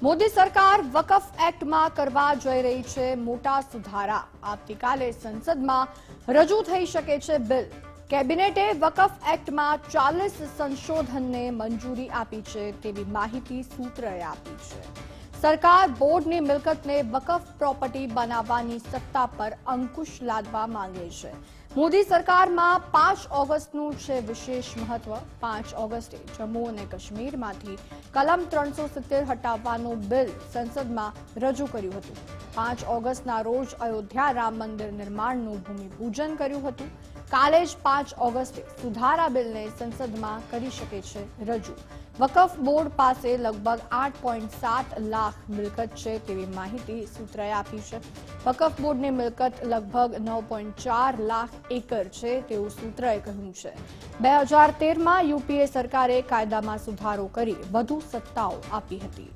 મોદી સરકાર વકફ એક્ટમાં કરવા જઈ રહી છે મોટા સુધારા। આવતીકાલે સંસદમાં રજૂ થઈ શકે છે બિલ। કેબિનેટે વકફ એક્ટમાં 40 સંશોધનને મંજૂરી આપી છે તેવી માહિતી સૂત્રએ આપી છે। સરકાર બોર્ડની મિલકતને વકફ પ્રોપર્ટી બનાવવાની સત્તા પર અંકુશ લાદવા માંગે છે। મોદી સરકારમાં 5 ઓગસ્ટનું છે વિશેષ મહત્વ। 5 ઓગસ્ટે જમ્મુ અને કાશ્મીરમાંથી કલમ 370 હટાવવાનું બિલ સંસદમાં રજૂ કર્યું હતું। 5 ઓગસ્ટના રોજ અયોધ્યા રામ મંદિર નિર્માણનું ભૂમિપૂજન કર્યું હતું। કાલે જ 5 ઓગસ્ટે સુધારા બિલને સંસદમાં કરી શકે છે રજૂ। વકફ બોર્ડ પાસે લગભગ 8.7 લાખ મિલકત છે તેવી માહિતી સૂત્રએ આપી છે। વકફ બોર્ડની મિલકત લગભગ 9.4 લાખ એકર છે તેવું સૂત્રએ કહ્યું છે। 2013માં યુપીએ સરકારે કાયદામાં સુધારો કરી વધુ સત્તાઓ આપી હતી।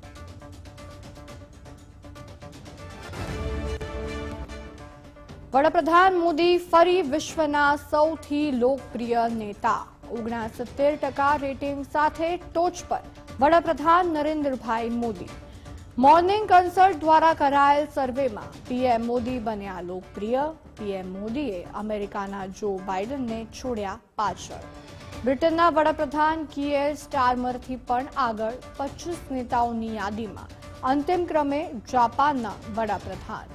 વડાપ્રધાન મોદી ફરી વિશ્વના સૌથી લોકપ્રિય નેતા। 69% રેટિંગ સાથે ટોચ પર વડાપ્રધાન નરેન્દ્રભાઈ મોદી। મોર્નિંગ કન્સલ્ટ દ્વારા કરાયેલ સર્વેમાં પીએમ મોદી બન્યા લોકપ્રિય। પીએમ મોદીએ અમેરિકાના જો બાઇડનને છોડ્યા પાછળ। બ્રિટનના વડાપ્રધાન કિયર સ્ટારમરથી પણ આગળ 25 નેતાઓની યાદીમાં। અંતિમ ક્રમે જાપાનના વડાપ્રધાન।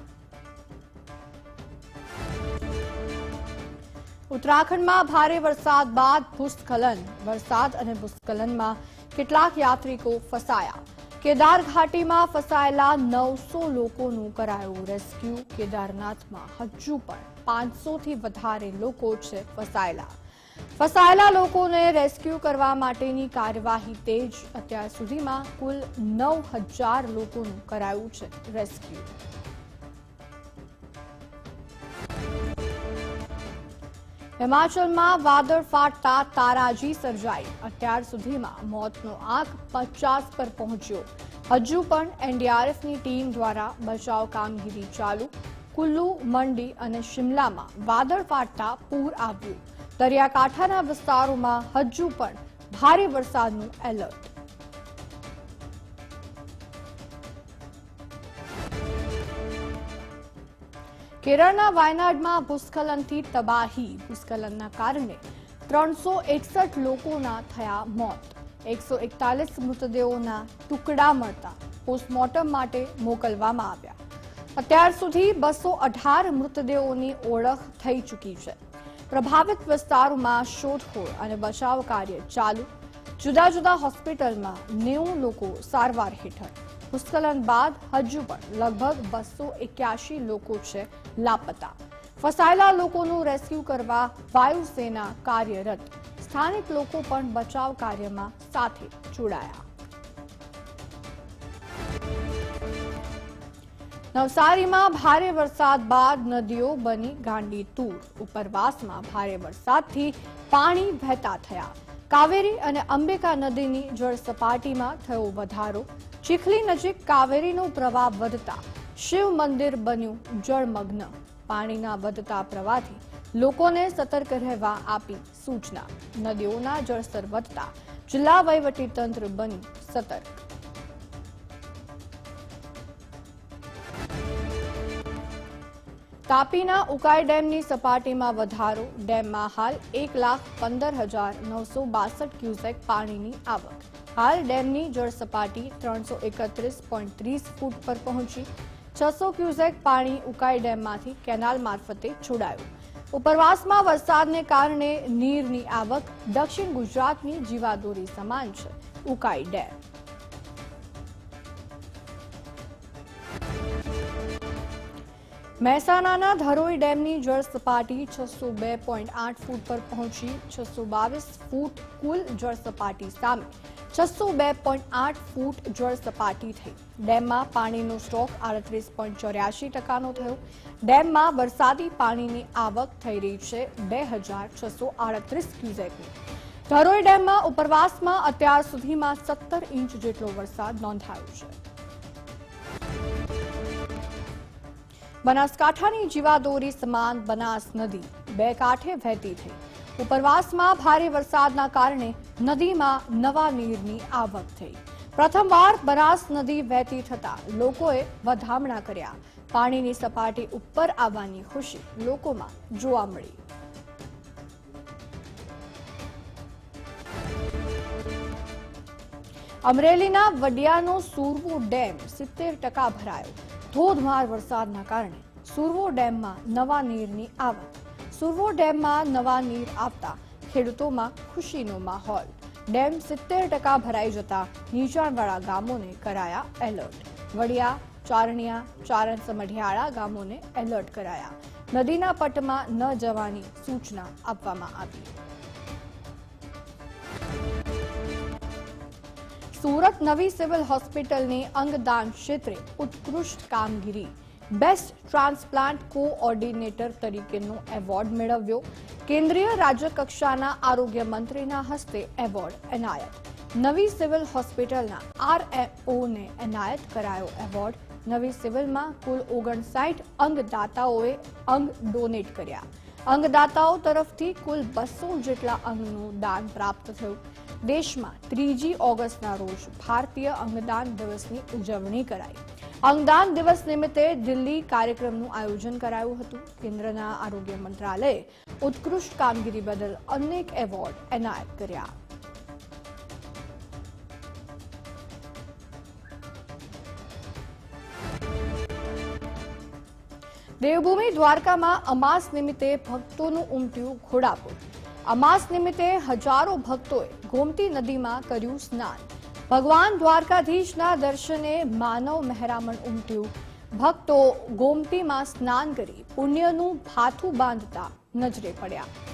ઉત્તરાખંડમાં ભારે વરસાદ બાદ ભૂસ્ખલન। વરસાદ અને ભૂસ્ખલનમાં કેટલાક યાત્રિકો ફસાયા। કેદાર ઘાટીમાં ફસાયેલા 900 લોકોનું કરાયું રેસ્ક્યુ। કેદારનાથમાં હજુ પણ 500થી વધારે લોકો છે ફસાયેલા લોકોને રેસ્ક્યુ કરવા માટેની કાર્યવાહી તેજ। અત્યાર સુધીમાં કુલ 9000 લોકોનું કરાયું છે રેસ્ક્યુ। હિમાચલમાં વાદળ ફાટતા તારાજી સર્જાઈ। અત્યાર સુધીમાં મોતનો આંક 50 પર પહોંચ્યો। હજુ પણ એનડીઆરએફની ટીમ દ્વારા બચાવ કામગીરી ચાલુ। કુલ્લુ, મંડી અને શિમલામાં વાદળ ફાટતા પૂર આવ્યું। દરિયાકાંઠાના વિસ્તારોમાં હજુ પણ ભારે વરસાદનું એલર્ટ। કેરળના વાયનાડમાં ભૂસ્ખલનથી તબાહી। ભૂસ્ખલનના કારણે 361 લોકોના થયા મોત। 141 મૃતદેહોના ટુકડા મળતા પોસ્ટમોર્ટમ માટે મોકલવામાં આવ્યા। અત્યાર સુધી 218 મૃતદેહોની ઓળખ થઈ ચૂકી છે। પ્રભાવિત વિસ્તારોમાં શોધખોળ અને બચાવ કાર્ય ચાલુ। જુદા જુદા હોસ્પિટલમાં 90 લોકો સારવાર હેઠળ। ભૂસ્ખલન બાદ હજુ પણ લગભગ 281 લોકો છે લાપતા। ફસાયેલા લોકોનું રેસ્ક્યુ કરવા વાયુસેના કાર્યરત। સ્થાનિક લોકો પણ બચાવ કાર્યમાં સાથે જોડાયા। નવસારીમાં ભારે વરસાદ બાદ નદીઓ બની ગાંડીતુર। ઉપરવાસમાં ભારે વરસાદથી પાણી વહેતા થયા। કાવેરી અને અંબિકા નદીની જળ સપાટીમાં થયો વધારો। ચીખલી નજીક કાવેરીનો પ્રવાહ વધતા શિવ મંદિર બન્યું જળમગ્ન। પાણીના વધતા પ્રવાહથી લોકોને સતર્ક રહેવા આપી સૂચના। નદીઓના જળસ્તર વધતા જિલ્લા વહીવટીતંત્ર બન્યું સતર્ક। તાપીના ઉકાઈ ડેમની સપાટીમાં વધારો। ડેમમાં હાલ 1,15,962 ક્યુસેક પાણીની આવક। હાલ ડેમની જળ સપાટી 331.30 ફૂટ પર પહોંચી। 600 ક્યુસેક પાણી ઉકાઈ ડેમમાંથી કેનાલ મારફતે છોડાયું। ઉપરવાસમાં વરસાદને કારણે નીરની આવક દક્ષિણ ગુજરાતની જીવાદોરી સમાન છે ઉકાઈ ડેમ। મહેસાણાના ધરોઈ ડેમની જળ સપાટી 602.8 ફૂટ પર પહોંચી। 622 ફૂટ કુલ જળ સપાટી સામે 602.8 ફૂટ જળ સપાટી થઈ। ડેમમાં પાણીનો સ્ટોક 38.84% થયો। ડેમમાં વરસાદી પાણીની આવક થઈ રહી છે 2638 ક્યુસેકની। ધરોઈ ડેમમાં ઉપરવાસમાં અત્યાર સુધીમાં 17 ઇંચ જેટલો વરસાદ નોંધાયો છે। બનાસકાંઠાની જીવાદોરી સમાન બનાસ નદી બે કાંઠે વહેતી થઈ। ઉપરવાસમાં ભારે વરસાદના કારણે નદીમાં નવા નીરની આવક થઈ। પ્રથમવાર બનાસ નદી વહેતી થતા લોકોએ વધામણા કર્યા. પાણીની સપાટી ઉપર આવવાની ખુશી લોકોમાં જોવા મળી. અમરેલીના વડિયાનો સુરવો ડેમ 70% ભરાયો. ધોધમાર વરસાદના કારણે સુરવો ડેમમાં નવા નીરની આવક. સુરવો ડેમમાં નવા નીર આવતા ખેડૂતોમાં ખુશીનો માહોલ. ડેમ 70% ભરાઈ જતા નીચાણવાળા ગામોને કરાયા એલર્ટ. વડિયા, ચારણિયા, ચારણ સમઢિયાળા ગામોને એલર્ટ કરાયા. નદીના પટમાં ન જવાની સૂચના આપવામાં આવી. સુરત નવી સિવિલ હોસ્પિટલની અંગદાન ક્ષેત્રે ઉત્કૃષ્ટ કામગીરી. બેસ્ટ ટ્રાન્સપ્લાન્ટ કોઓર્ડિનેટર તરીકેનો એવોર્ડ મેળવ્યો. કેન્દ્રીય રાજ્યકક્ષાના આરોગ્ય મંત્રીના હસ્તે એવોર્ડ એનાયત. નવી સિવિલ હોસ્પિટલના RMOને એનાયત કરાયો એવોર્ડ. નવી સિવિલમાં કુલ 59 અંગદાતાઓએ અંગ ડોનેટ કર્યા. અંગદાતાઓ તરફથી કુલ 200 જેટલા અંગનું દાન પ્રાપ્ત થયું. દેશમાં 3 ઓગસ્ટના રોજ ભારતીય અંગદાન દિવસની ઉજવણી કરાઈ. અંગદાન દિવસ નિમિત્તે દિલ્હી કાર્યક્રમનું આયોજન કરાયું હતું. કેન્દ્રના આરોગ્ય મંત્રાલયે ઉત્કૃષ્ટ કામગીરી બદલ અનેક એવોર્ડ એનાયત કર્યા. દેવભૂમિ દ્વારકામાં અમાસ નિમિત્તે ભક્તોનું ઉમટ્યું ઘોડાપુર. અમાસ નિમિત્તે હજારો ભક્તોએ ગોમતી નદીમાં કર્યું સ્નાન. ભગવાન દ્વારકાધીશના દર્શને માનવ મહેરામણ ઉમટ્યું. ભક્તો ગોમતીમાં સ્નાન કરી પુણ્યનું ભાથું બાંધતા નજરે પડ્યા.